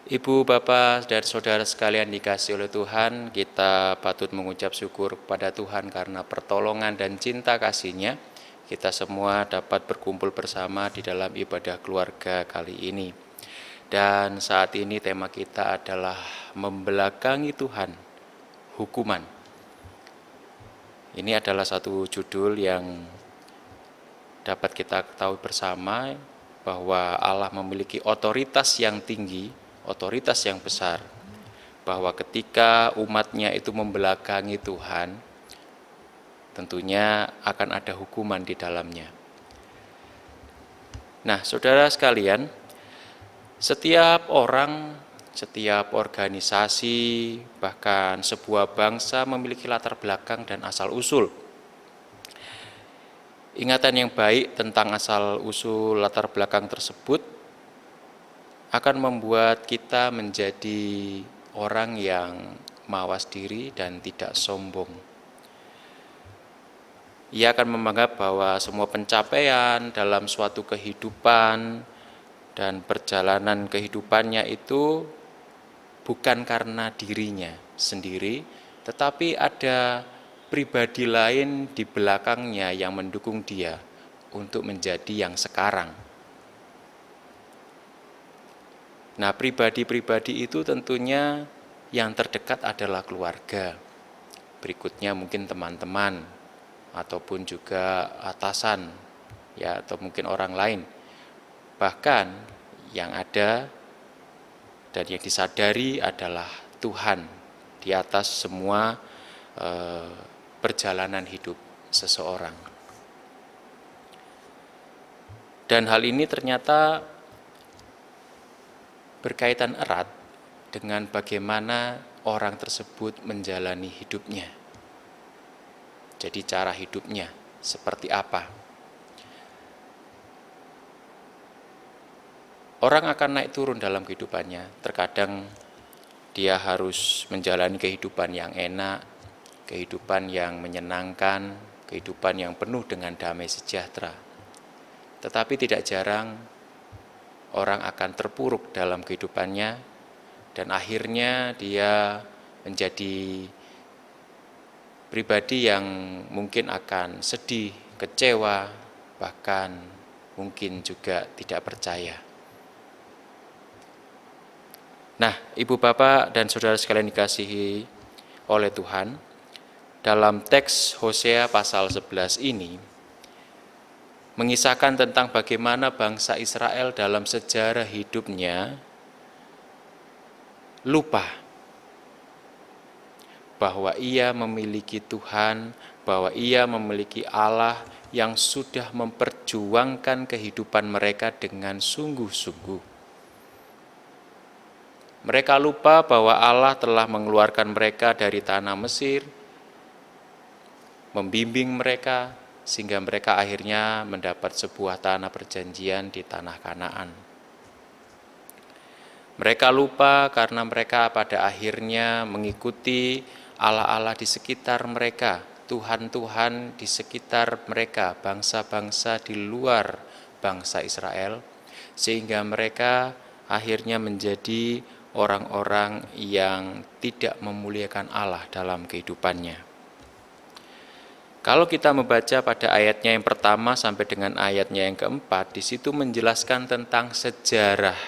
Ibu, Bapak, dan Saudara sekalian dikasihi oleh Tuhan, kita patut mengucap syukur kepada Tuhan karena pertolongan dan cinta kasih-Nya. Kita semua dapat berkumpul bersama di dalam ibadah keluarga kali ini. Dan saat ini tema kita adalah membelakangi Tuhan, hukuman. Ini adalah satu judul yang dapat kita ketahui bersama bahwa Allah memiliki otoritas yang tinggi, otoritas yang besar, bahwa ketika umatnya itu membelakangi Tuhan, tentunya akan ada hukuman di dalamnya. Nah, saudara sekalian, setiap orang, setiap organisasi, bahkan sebuah bangsa memiliki latar belakang dan asal-usul. Ingatan yang baik tentang asal-usul latar belakang tersebut akan membuat kita menjadi orang yang mawas diri dan tidak sombong. Ia akan menganggap bahwa semua pencapaian dalam suatu kehidupan dan perjalanan kehidupannya itu bukan karena dirinya sendiri, tetapi ada pribadi lain di belakangnya yang mendukung dia untuk menjadi yang sekarang. Nah, pribadi-pribadi itu tentunya yang terdekat adalah keluarga. Berikutnya mungkin teman-teman ataupun juga atasan, ya, atau mungkin orang lain. Bahkan yang ada dan yang disadari adalah Tuhan di atas semua perjalanan hidup seseorang. Dan hal ini ternyata berkaitan erat dengan bagaimana orang tersebut menjalani hidupnya. Jadi cara hidupnya seperti apa? Orang akan naik turun dalam kehidupannya. Terkadang dia harus menjalani kehidupan yang enak, kehidupan yang menyenangkan, kehidupan yang penuh dengan damai sejahtera. Tetapi tidak jarang orang akan terpuruk dalam kehidupannya dan akhirnya dia menjadi pribadi yang mungkin akan sedih, kecewa, bahkan mungkin juga tidak percaya. Nah, Ibu, Bapak, dan Saudara sekalian dikasihi oleh Tuhan, dalam teks Hosea pasal 11 ini mengisahkan tentang bagaimana bangsa Israel dalam sejarah hidupnya lupa bahwa ia memiliki Tuhan, bahwa ia memiliki Allah yang sudah memperjuangkan kehidupan mereka dengan sungguh-sungguh. Mereka lupa bahwa Allah telah mengeluarkan mereka dari tanah Mesir, membimbing mereka, sehingga mereka akhirnya mendapat sebuah tanah perjanjian di tanah Kanaan. Mereka lupa karena mereka pada akhirnya mengikuti Allah-Allah di sekitar mereka, Tuhan-Tuhan di sekitar mereka, bangsa-bangsa di luar bangsa Israel, sehingga mereka akhirnya menjadi orang-orang yang tidak memuliakan Allah dalam kehidupannya. Kalau kita membaca pada ayatnya yang pertama sampai dengan ayatnya yang keempat, di situ menjelaskan tentang sejarah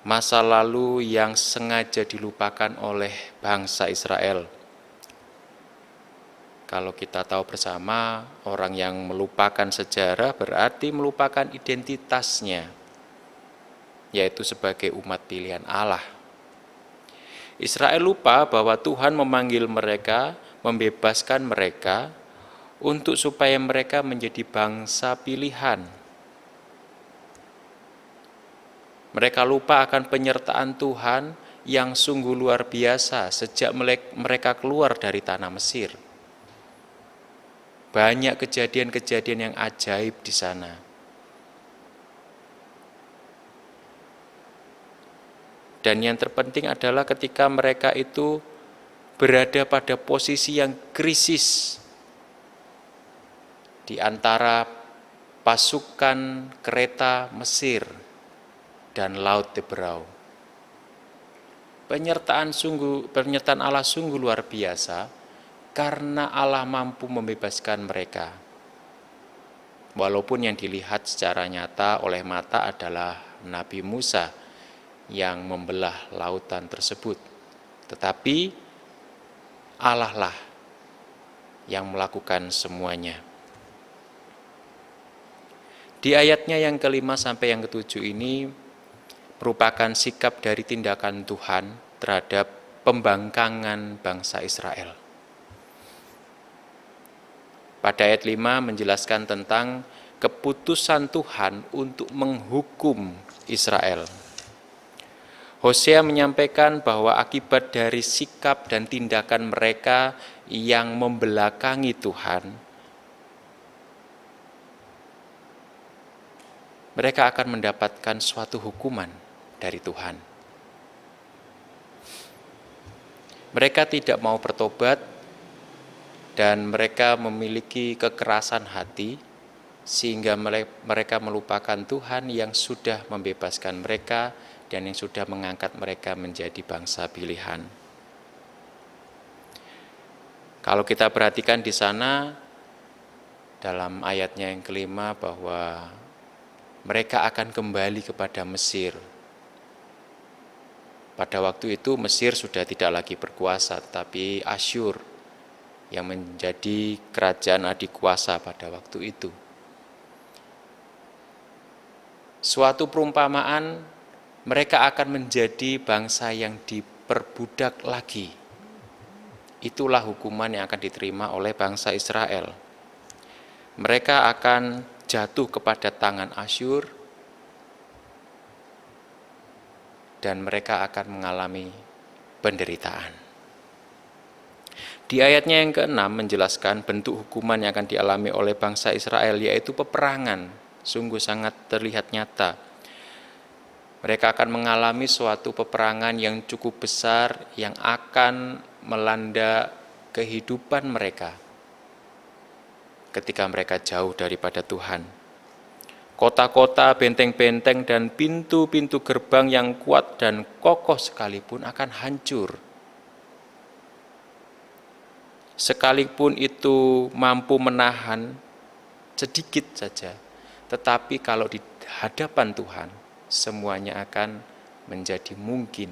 masa lalu yang sengaja dilupakan oleh bangsa Israel. Kalau kita tahu bersama, orang yang melupakan sejarah berarti melupakan identitasnya, yaitu sebagai umat pilihan Allah. Israel lupa bahwa Tuhan memanggil mereka, membebaskan mereka untuk supaya mereka menjadi bangsa pilihan. Mereka lupa akan penyertaan Tuhan yang sungguh luar biasa sejak mereka keluar dari tanah Mesir. Banyak kejadian-kejadian yang ajaib di sana. Dan yang terpenting adalah ketika mereka itu berada pada posisi yang krisis di antara pasukan kereta Mesir dan Laut Teberau. penyertaan Allah sungguh luar biasa karena Allah mampu membebaskan mereka. Walaupun yang dilihat secara nyata oleh mata adalah Nabi Musa yang membelah lautan tersebut. Tetapi Allah lah yang melakukan semuanya. Di ayatnya yang kelima sampai yang ketujuh ini merupakan sikap dari tindakan Tuhan terhadap pembangkangan bangsa Israel. Pada ayat 5 menjelaskan tentang keputusan Tuhan untuk menghukum Israel. Hosea menyampaikan bahwa akibat dari sikap dan tindakan mereka yang membelakangi Tuhan, mereka akan mendapatkan suatu hukuman dari Tuhan. Mereka tidak mau bertobat dan mereka memiliki kekerasan hati sehingga mereka melupakan Tuhan yang sudah membebaskan mereka dan yang sudah mengangkat mereka menjadi bangsa pilihan. Kalau kita perhatikan di sana dalam ayatnya yang kelima bahwa mereka akan kembali kepada Mesir. Pada waktu itu Mesir sudah tidak lagi berkuasa, tetapi Asyur yang menjadi kerajaan adikuasa pada waktu itu. Suatu perumpamaan, mereka akan menjadi bangsa yang diperbudak lagi. Itulah hukuman yang akan diterima oleh bangsa Israel. Mereka akan jatuh kepada tangan Asyur dan mereka akan mengalami penderitaan. Di ayatnya yang ke-6 menjelaskan bentuk hukuman yang akan dialami oleh bangsa Israel, yaitu peperangan. Sungguh sangat terlihat nyata. Mereka akan mengalami suatu peperangan yang cukup besar yang akan melanda kehidupan mereka ketika mereka jauh daripada Tuhan. Kota-kota, benteng-benteng, dan pintu-pintu gerbang yang kuat dan kokoh sekalipun akan hancur. Sekalipun itu mampu menahan sedikit saja, tetapi kalau di hadapan Tuhan, semuanya akan menjadi mungkin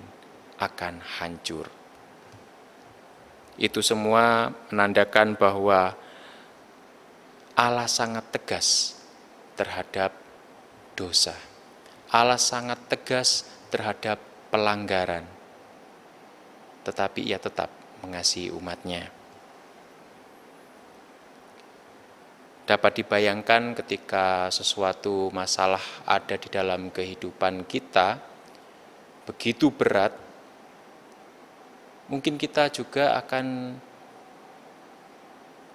akan hancur. Itu semua menandakan bahwa Allah sangat tegas terhadap dosa. Allah sangat tegas terhadap pelanggaran, tetapi Ia tetap mengasihi umat-Nya. Dapat dibayangkan ketika sesuatu masalah ada di dalam kehidupan kita, begitu berat, mungkin kita juga akan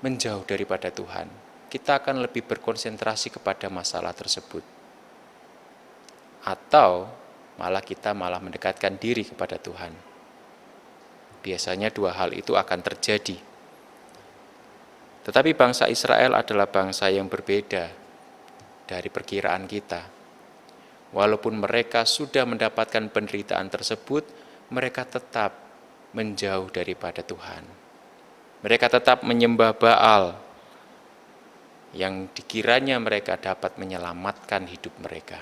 menjauh daripada Tuhan. Kita akan lebih berkonsentrasi kepada masalah tersebut. Atau kita malah mendekatkan diri kepada Tuhan. Biasanya dua hal itu akan terjadi. Tetapi bangsa Israel adalah bangsa yang berbeda dari perkiraan kita. Walaupun mereka sudah mendapatkan penderitaan tersebut, mereka tetap menjauh daripada Tuhan. Mereka tetap menyembah Baal yang dikiranya mereka dapat menyelamatkan hidup mereka.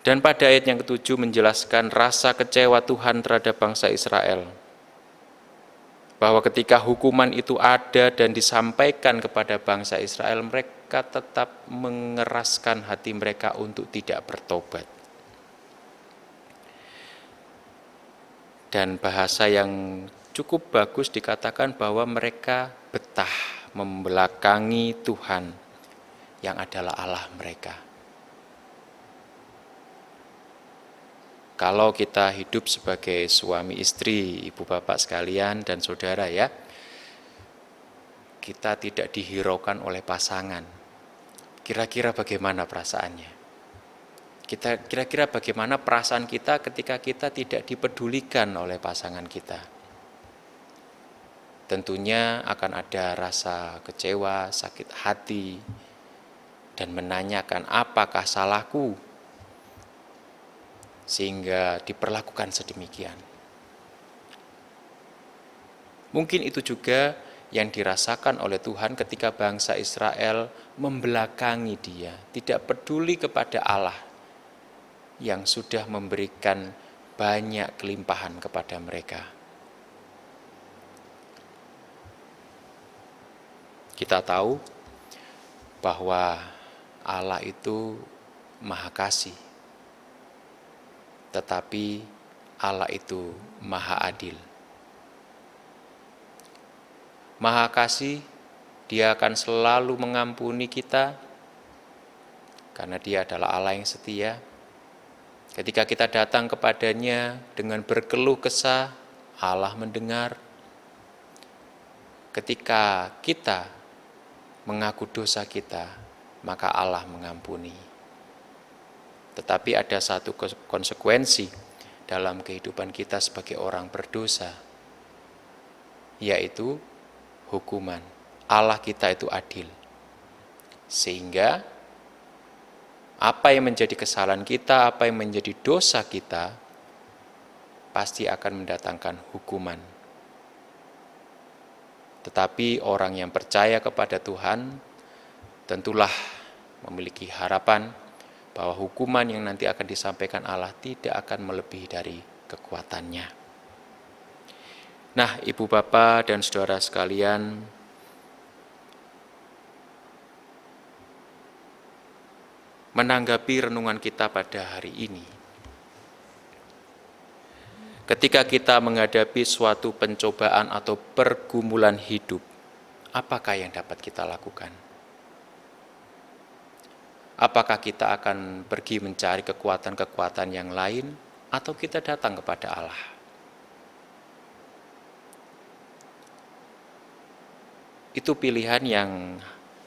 Dan pada ayat yang ke-7 menjelaskan rasa kecewa Tuhan terhadap bangsa Israel. Bahwa ketika hukuman itu ada dan disampaikan kepada bangsa Israel, mereka tetap mengeraskan hati mereka untuk tidak bertobat. Dan bahasa yang cukup bagus dikatakan bahwa mereka betah membelakangi Tuhan yang adalah Allah mereka. Kalau kita hidup sebagai suami istri, ibu bapak sekalian dan saudara ya, kita tidak dihiraukan oleh pasangan. Kira-kira bagaimana perasaannya? Kira-kira bagaimana perasaan kita ketika kita tidak dipedulikan oleh pasangan kita? Tentunya akan ada rasa kecewa, sakit hati, dan menanyakan apakah salahku? sehingga diperlakukan sedemikian. Mungkin itu juga yang dirasakan oleh Tuhan ketika bangsa Israel membelakangi Dia, tidak peduli kepada Allah yang sudah memberikan banyak kelimpahan kepada mereka. Kita tahu bahwa Allah itu Maha Kasih, tetapi Allah itu Maha Adil. Maha Kasih, Dia akan selalu mengampuni kita karena Dia adalah Allah yang setia. Ketika kita datang kepadanya dengan berkeluh kesah, Allah mendengar. Ketika kita mengaku dosa kita, maka Allah mengampuni. Tetapi ada satu konsekuensi dalam kehidupan kita sebagai orang berdosa, yaitu hukuman. Allah kita itu adil, sehingga apa yang menjadi kesalahan kita, apa yang menjadi dosa kita, pasti akan mendatangkan hukuman. Tetapi orang yang percaya kepada Tuhan tentulah memiliki harapan bahwa hukuman yang nanti akan disampaikan Allah tidak akan melebihi dari kekuatannya. Nah, Ibu Bapak dan Saudara sekalian, menanggapi renungan kita pada hari ini, ketika kita menghadapi suatu pencobaan atau pergumulan hidup, apakah yang dapat kita lakukan? Apakah kita akan pergi mencari kekuatan-kekuatan yang lain, atau kita datang kepada Allah? Itu pilihan yang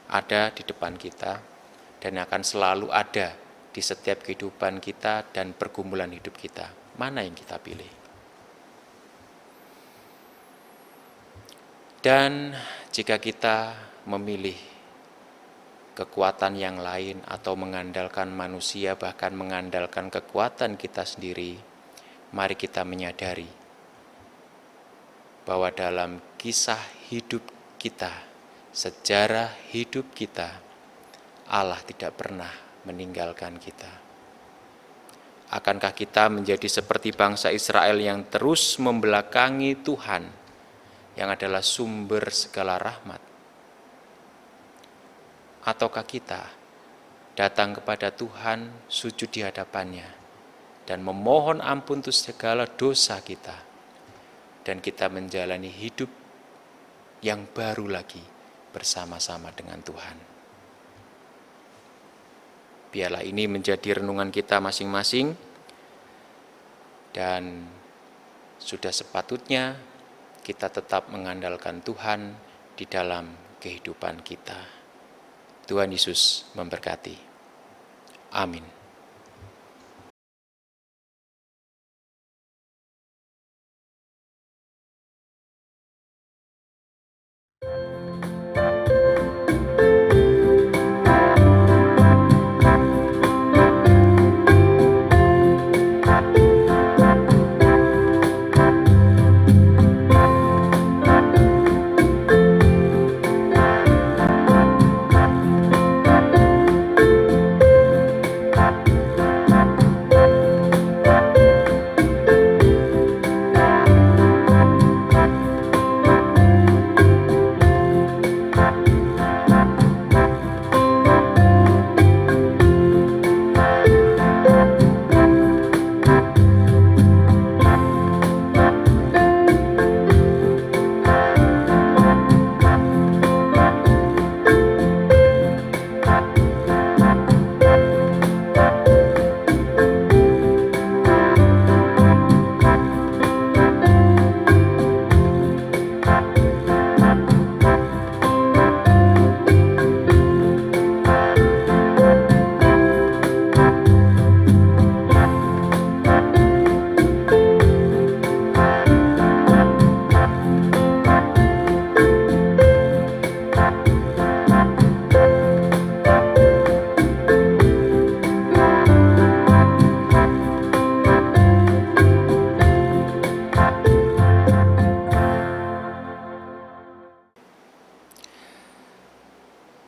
ada di depan kita dan akan selalu ada di setiap kehidupan kita dan pergumulan hidup kita. Mana yang kita pilih? Dan jika kita memilih kekuatan yang lain atau mengandalkan manusia, bahkan mengandalkan kekuatan kita sendiri, mari kita menyadari bahwa dalam kisah hidup kita, sejarah hidup kita, Allah tidak pernah meninggalkan kita. Akankah kita menjadi seperti bangsa Israel yang terus membelakangi Tuhan, yang adalah sumber segala rahmat? Ataukah kita datang kepada Tuhan, sujud di hadapannya, dan memohon ampun untuk segala dosa kita, dan kita menjalani hidup yang baru lagi bersama-sama dengan Tuhan? Biarlah ini menjadi renungan kita masing-masing, dan sudah sepatutnya kita tetap mengandalkan Tuhan di dalam kehidupan kita. Tuhan Yesus memberkati. Amin.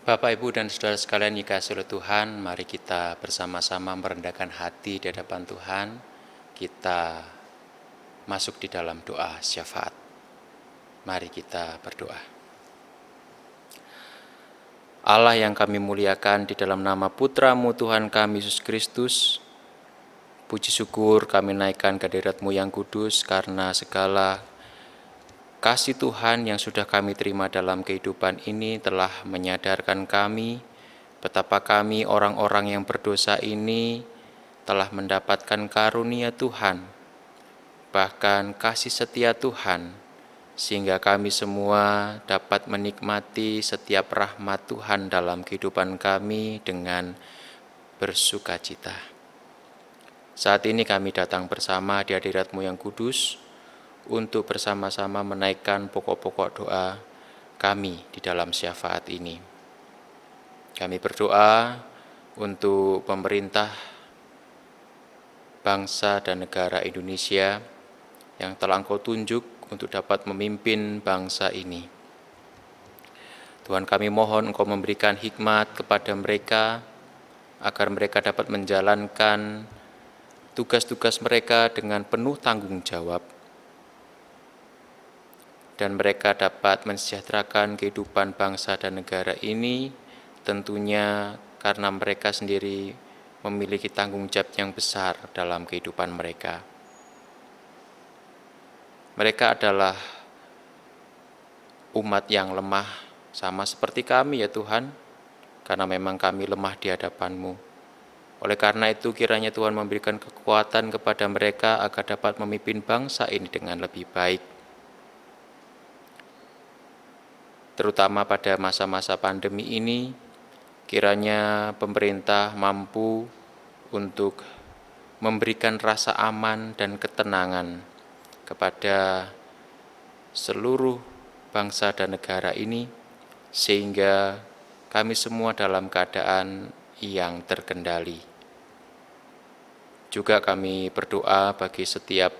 Bapak, Ibu, dan saudara sekalian dikasihi oleh Tuhan, mari kita bersama-sama merendahkan hati di hadapan Tuhan. Kita masuk di dalam doa syafaat. Mari kita berdoa. Allah yang kami muliakan, di dalam nama Putra-Mu Tuhan kami Yesus Kristus, puji syukur kami naikkan ke hadirat-Mu yang kudus karena segala kasih Tuhan yang sudah kami terima dalam kehidupan ini telah menyadarkan kami betapa kami orang-orang yang berdosa ini telah mendapatkan karunia Tuhan, bahkan kasih setia Tuhan, sehingga kami semua dapat menikmati setiap rahmat Tuhan dalam kehidupan kami dengan bersukacita. Saat ini kami datang bersama di hadirat-Mu yang kudus untuk bersama-sama menaikkan pokok-pokok doa kami di dalam syafaat ini. Kami berdoa untuk pemerintah, bangsa dan negara Indonesia yang telah Engkau tunjuk untuk dapat memimpin bangsa ini. Tuhan, kami mohon Engkau memberikan hikmat kepada mereka, agar mereka dapat menjalankan tugas-tugas mereka dengan penuh tanggung jawab, dan mereka dapat mensejahterakan kehidupan bangsa dan negara ini, tentunya karena mereka sendiri memiliki tanggung jawab yang besar dalam kehidupan mereka. Mereka adalah umat yang lemah, sama seperti kami ya Tuhan, karena memang kami lemah di hadapan-Mu. Oleh karena itu kiranya Tuhan memberikan kekuatan kepada mereka agar dapat memimpin bangsa ini dengan lebih baik, terutama pada masa-masa pandemi ini. Kiranya pemerintah mampu untuk memberikan rasa aman dan ketenangan kepada seluruh bangsa dan negara ini, sehingga kami semua dalam keadaan yang terkendali. Juga kami berdoa bagi setiap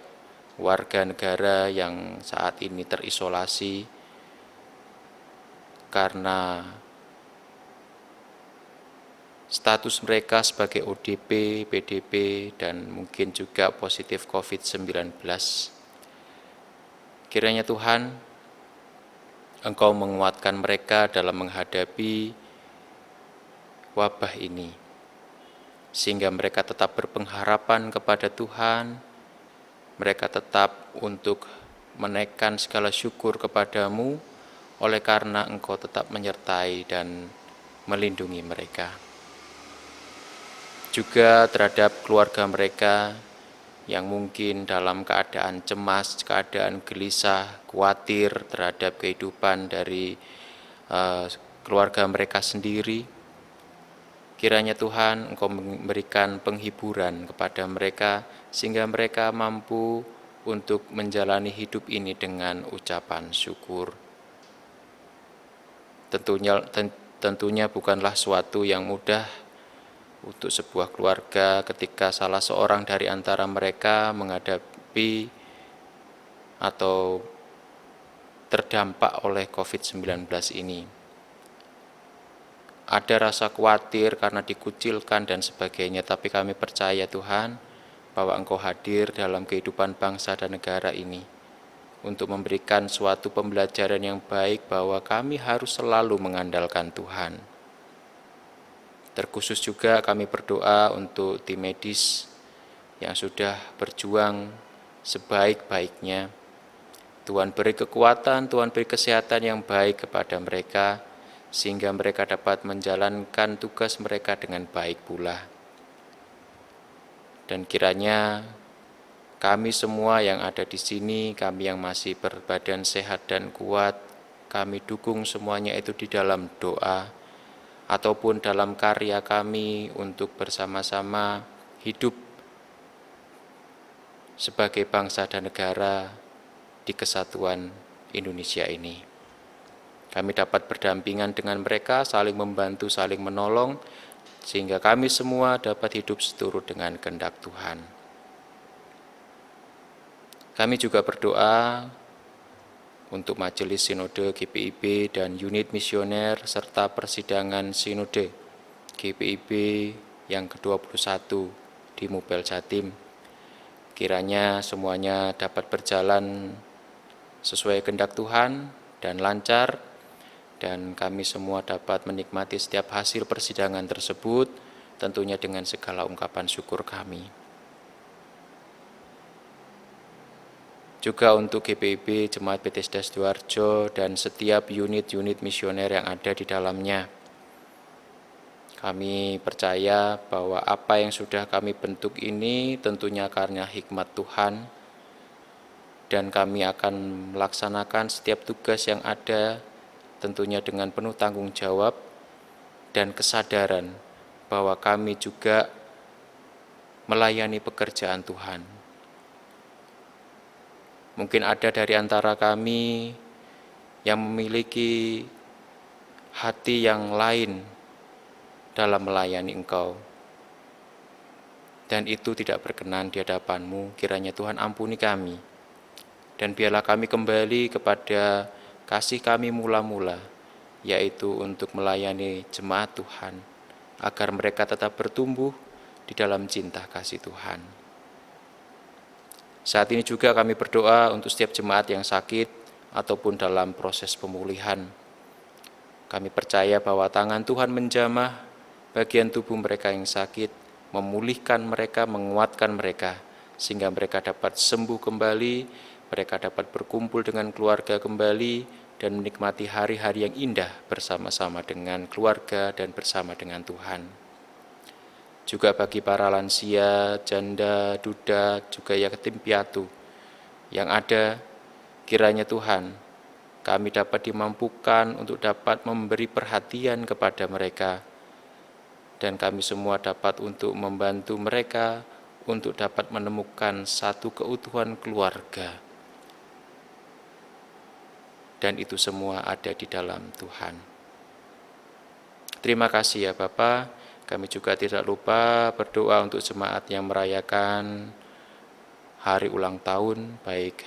warga negara yang saat ini terisolasi karena status mereka sebagai ODP, PDP, dan mungkin juga positif COVID-19. Kiranya Tuhan, Engkau menguatkan mereka dalam menghadapi wabah ini, sehingga mereka tetap berpengharapan kepada Tuhan, mereka tetap untuk menaikkan segala syukur kepada-Mu, oleh karena Engkau tetap menyertai dan melindungi mereka. Juga terhadap keluarga mereka yang mungkin dalam keadaan cemas, keadaan gelisah, khawatir terhadap kehidupan dari keluarga mereka sendiri. Kiranya Tuhan Engkau memberikan penghiburan kepada mereka, sehingga mereka mampu untuk menjalani hidup ini dengan ucapan syukur. Tentunya bukanlah suatu yang mudah untuk sebuah keluarga ketika salah seorang dari antara mereka menghadapi atau terdampak oleh COVID-19 ini. Ada rasa khawatir karena dikucilkan dan sebagainya, tapi kami percaya Tuhan bahwa Engkau hadir dalam kehidupan bangsa dan negara ini untuk memberikan suatu pembelajaran yang baik bahwa kami harus selalu mengandalkan Tuhan. Terkhusus juga kami berdoa untuk tim medis yang sudah berjuang sebaik-baiknya. Tuhan beri kekuatan, Tuhan beri kesehatan yang baik kepada mereka, sehingga mereka dapat menjalankan tugas mereka dengan baik pula. Dan kiranya kami semua yang ada di sini, kami yang masih berbadan sehat dan kuat, kami dukung semuanya itu di dalam doa, ataupun dalam karya kami untuk bersama-sama hidup sebagai bangsa dan negara di kesatuan Indonesia ini. Kami dapat berdampingan dengan mereka, saling membantu, saling menolong, sehingga kami semua dapat hidup seturut dengan kehendak Tuhan. Kami juga berdoa untuk Majelis Sinode GPIB dan unit misioner serta persidangan Sinode GPIB yang ke-21 di Mubel Jatim. Kiranya semuanya dapat berjalan sesuai kehendak Tuhan dan lancar, dan kami semua dapat menikmati setiap hasil persidangan tersebut, tentunya dengan segala ungkapan syukur kami. Juga untuk GPIB, Jemaat Bethesda Sidoarjo, dan setiap unit-unit misioner yang ada di dalamnya. Kami percaya bahwa apa yang sudah kami bentuk ini tentunya karena hikmat Tuhan, dan kami akan melaksanakan setiap tugas yang ada tentunya dengan penuh tanggung jawab dan kesadaran bahwa kami juga melayani pekerjaan Tuhan. Mungkin ada dari antara kami yang memiliki hati yang lain dalam melayani Engkau, dan itu tidak berkenan di hadapan-Mu. Kiranya Tuhan ampuni kami, dan biarlah kami kembali kepada kasih kami mula-mula, yaitu untuk melayani jemaat Tuhan, agar mereka tetap bertumbuh di dalam cinta kasih Tuhan. Saat ini juga kami berdoa untuk setiap jemaat yang sakit ataupun dalam proses pemulihan. Kami percaya bahwa tangan Tuhan menjamah bagian tubuh mereka yang sakit, memulihkan mereka, menguatkan mereka, sehingga mereka dapat sembuh kembali, mereka dapat berkumpul dengan keluarga kembali, dan menikmati hari-hari yang indah bersama-sama dengan keluarga dan bersama dengan Tuhan. Juga bagi para lansia, janda, duda, juga yatim piatu yang ada, kiranya Tuhan, kami dapat dimampukan untuk dapat memberi perhatian kepada mereka, dan kami semua dapat untuk membantu mereka untuk dapat menemukan satu keutuhan keluarga. Dan itu semua ada di dalam Tuhan. Terima kasih ya Bapa. Kami juga tidak lupa berdoa untuk jemaat yang merayakan hari ulang tahun, baik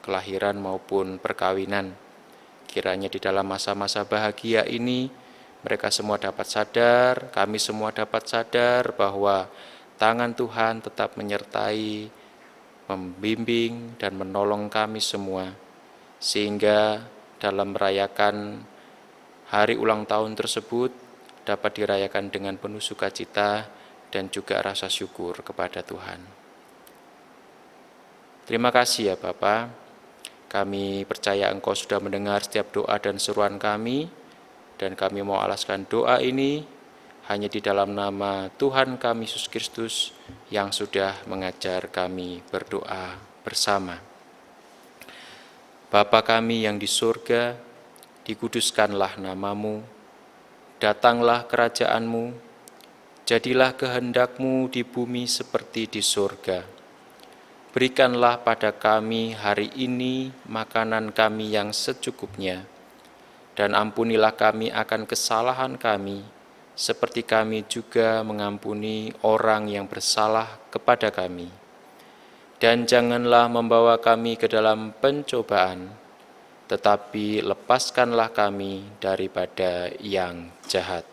kelahiran maupun perkawinan. Kiranya di dalam masa-masa bahagia ini, mereka semua dapat sadar, kami semua dapat sadar bahwa tangan Tuhan tetap menyertai, membimbing, dan menolong kami semua, sehingga dalam merayakan hari ulang tahun tersebut dapat dirayakan dengan penuh sukacita dan juga rasa syukur kepada Tuhan. Terima kasih ya Bapa. Kami percaya Engkau sudah mendengar setiap doa dan seruan kami, dan kami mau alaskan doa ini hanya di dalam nama Tuhan kami Yesus Kristus yang sudah mengajar kami berdoa bersama. Bapa kami yang di surga, dikuduskanlah nama-Mu, datanglah kerajaan-Mu, jadilah kehendak-Mu di bumi seperti di surga. Berikanlah pada kami hari ini makanan kami yang secukupnya, dan ampunilah kami akan kesalahan kami, seperti kami juga mengampuni orang yang bersalah kepada kami. Dan janganlah membawa kami ke dalam pencobaan, tetapi lepaskanlah kami daripada yang jahat.